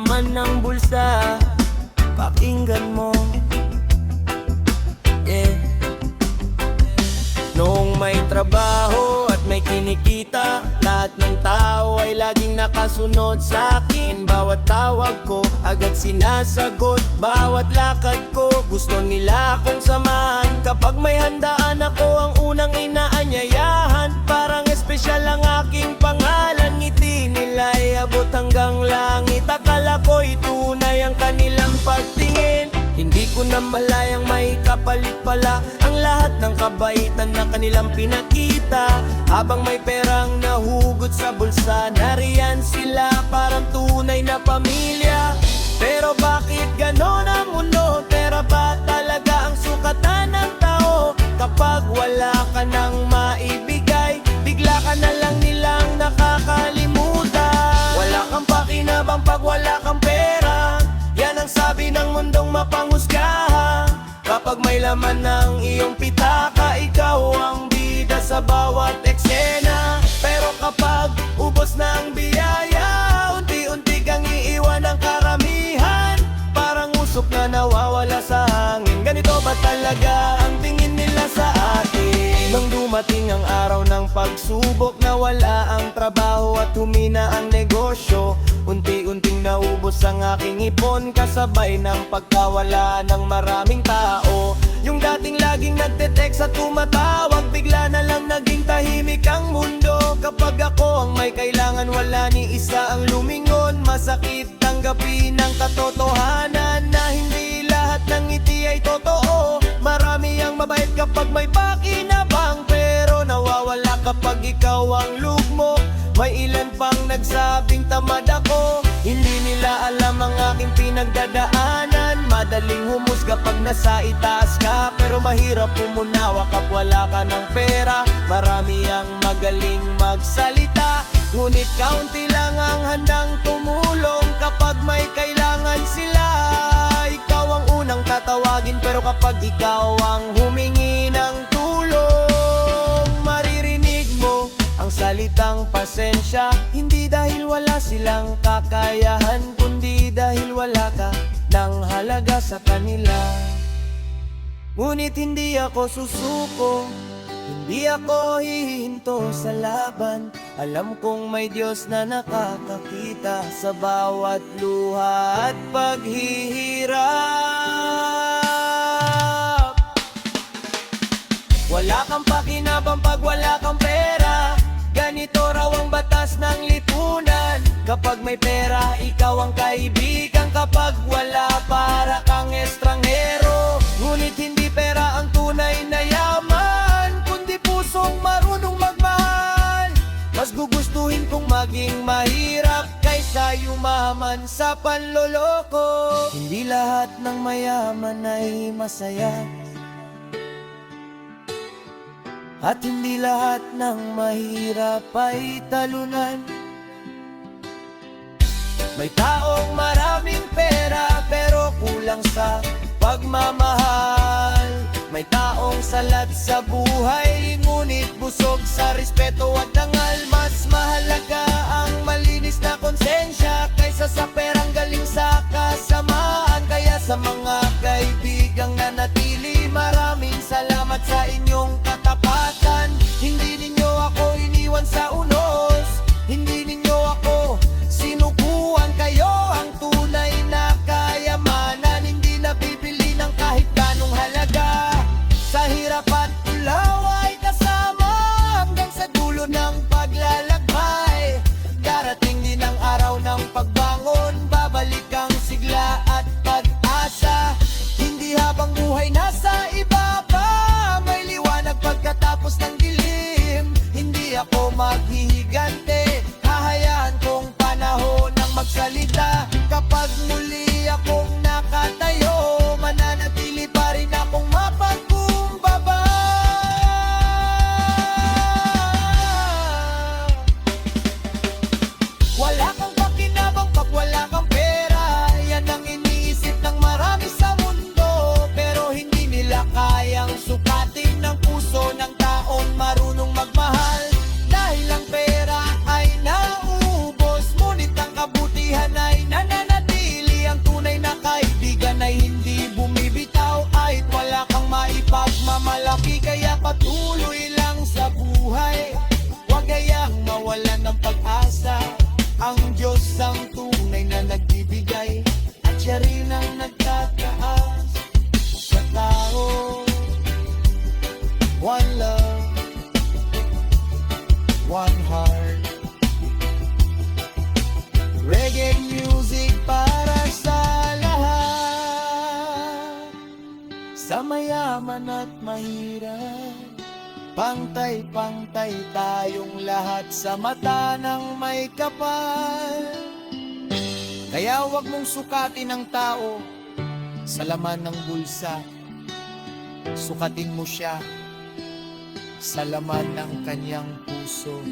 laman ng bulsa. Pakinggan mo, yeah. Noong may trabaho at may kinikita, lahat ng tao ay laging nakasunod sa akin. Bawat tawag ko, agad sinasagot. Bawat lakad ko, gusto nila akong samahan. Kapag may handaan ako, ang unang inaanyayahan. Parang espesyal ang aking pangalan. Ngiti nila ay abot hanggang langit. Akala ko'y tunay ang kanilang pagtingin. Hindi ko na malayang may kapalit pala ang lahat ng kabaitan na kanilang pinakita. Habang may perang nahugot sa bulsa, nariyan sila parang tunay na pamilya. Pero bakit ganon ang mundo? Pera ba talaga ang sukatan ng tao? Kapag wala ka nang maibigay, bigla ka na lang nilang nakakalimutan. Wala kang pakinabang pag wala kang pera, yan ang sabi ng mundong mapanghusgahan. Kapag may laman ng iyong pitaka, ikaw ang bida sa bawat eksena. Pero kapag ubos na ang biyaya, unti-unti kang iiwan ng karamihan. Parang usok na nawawala sa hangin. Ganito ba talaga ang tingin nila sa atin? Nang dumating ang araw ng pagsubok, na wala ang trabaho at humina ang negosyo, unti-unting naubos ang aking ipon, kasabay ng pagkawala ng maraming tao. Yung dating laging nagte-text at tumatawag, bigla na lang naging tahimik ang mundo. Kapag ako ang may kailangan, wala ni isa ang lumingon. Masakit tanggapin ang katotohanan na hindi lahat ng ngiti ay totoo. Marami ang mabait kapag may pakinabang, pero nawawala kapag ikaw ang lugmok. May ilan pang nagsabing tamad ako, hindi nila alam ang aking pinagdadaanan. Madaling humusga pag nasa itaas ka, pero mahirap umunawa kapag wala ka ng pera. Marami ang magaling magsalita, ngunit kaunti lang ang handang tumulong. Kapag may kailangan sila, ikaw ang unang tatawagin. Pero kapag ikaw ang humingi ng tulong, maririnig mo ang salitang pasensya. Hindi dahil wala silang kakayahan, kundi dahil wala ka ng halaga sa kanila. Ngunit hindi ako susuko, hindi ako hihinto sa laban. Alam kong may Diyos na nakakakita sa bawat luha at paghihirap. Wala kang pakinabang pag wala kang pera, ganito raw ang batas ng lipunan. Kapag may pera, ikaw ang kaibigan. Kapag wala, para kang estranghero. Ngunit hindi pera ang tunay na yaman, kundi pusong marunong magmahal. Mas gugustuhin kong maging mahirap kaysa yumaman sa panloloko. Hindi lahat ng mayaman ay masaya, at hindi lahat ng mahirap ay talunan. May taong maraming pera pero kulang sa pagmamahal. May taong salat sa buhay ngunit busog sa respeto at dangal. Mas mahalaga ang malinis na konsensya kaysa sa perang galing sa kasamaan. Kaya sa mga kaibigang nanatili, maraming salamat sa inyong katapatan. Hindi ninyo ako iniwan sa unos, hindi ninyo ako sinukuan. Kayo ang tunay na kayamanan, hindi nabibili ng kahit ganong halaga. Sa hirap at ulaw ay kasama hanggang sa dulo ng paglalakbay. Darating din ang araw ng pagbangon, babalik ang sigla at pag-asa. Hindi habang buhay nasa ibaba, may liwanag pagkatapos ng dilim. Hindi ako maghihigante, hahayaan kong panahon ng magsalita. Kapag muli akong nakatayo, mananatili pa rin akong mapagkumbaba. Wala kang pakinabang pag wala kang pera, yan ang iniisip ng marami sa mundo. Pero hindi nila kayang sukatin ng puso ng taong marunong magmahal. Dahil ang pera ay mawalan ng pag-asa. Ang Diyos ang tunay na nagbibigay, at siya rin ang nagtataas sa tao. One love, one heart. Reggae music para sa lahat. Sa mayaman at mahirap, pantay-pantay tayong lahat sa mata ng may kapal. Kaya wag mong sukatin ang tao sa laman ng bulsa. Sukatin mo siya sa laman ng kanyang puso.